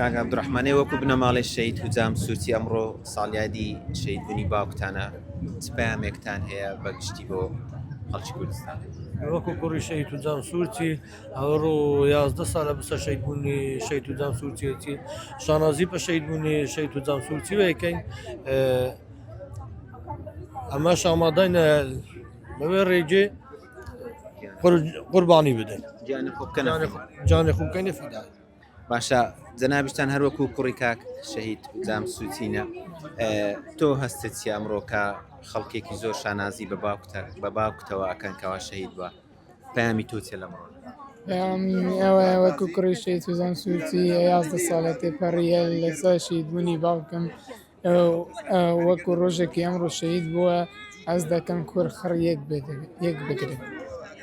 کاک عەبدوڕەحمانێ وەکو بنەماڵی شەید هوجام سووتی ئەمڕۆ ساڵیادی شەیدبوونی باوکتانە چ پەیامێکتان هەیە بەگشتی بۆ خەڵکی کوردستان؟ وەکو کوڕی شەید هوجام سوورچی ئەوڕۆ 11 ساڵە بسە شەیدبوونی شەید هوجام سوورچێتی شانازی بە شەیدبوونی شەید هوجام سوورچی وەکەین ئەمەش ئامادەینە لەوێ ڕێگێ قوربانی بدەین گیانی خۆ بکەنە جانی خوبکەینە فیدای. باشە جەنابیشتان هەر وەکو کوڕی کاک شەهید هوجام سووتینە تۆ هەستت چی ئەمڕۆ کە خەڵکێکی زۆر شانازی بە باوکتەوە ئەکەن کەوا شەهید بووە پەیامی تۆ چێ لەمڕۆ؟ پەیامی ئەوە وەکو کوڕی شەید هوجام سوورچی 11 ساڵە تێپەڕیە لەسەر شەیدبوونی باوکم وەکو ڕۆژێکی ئەمڕۆ شەهید بووە ئەس دەکەم کوڕ خڕ یەک بگرێت.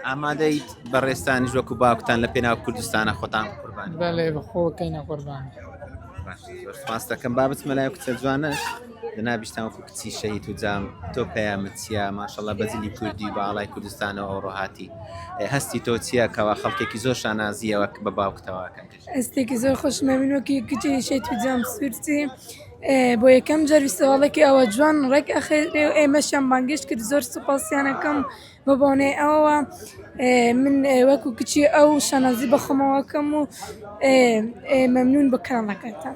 ئامادەیت بەڕێستانیش وەکو باوکتان لە پێناو کوردستانە خۆتان قوربان بەڵێ بەخۆکەینە قوربان. زۆر سپاس دەکەم بابەتمە لای کچە جوانەش جەنابیشتان وەکو کچی شەهید هوجام تۆ پەیامت چییە؟ ماشەڵڵا بەزلی کوردی بە ئاڵای کوردستانەوە ئەوڕۆ هاتی هەستی تۆ چییە کەوا خەڵکێکی زۆر شانازیەوە بە باوکتەوەکەن؟ ئەستێکی زۆر خۆشمەوین وەکی کچی شەید هوجام سوورچی بۆ یەکەم جار سەواڵێکی ئەوە جوان ڕێک ئەخێرێ و ئێمەشیان بانگشت کرد زۆر سوپاسیانەکەم بە بۆنەی ئەوە من وەکو کچی ئەو شانازی بەخۆمەوەکەم و مەمنون بە کانەکەتان.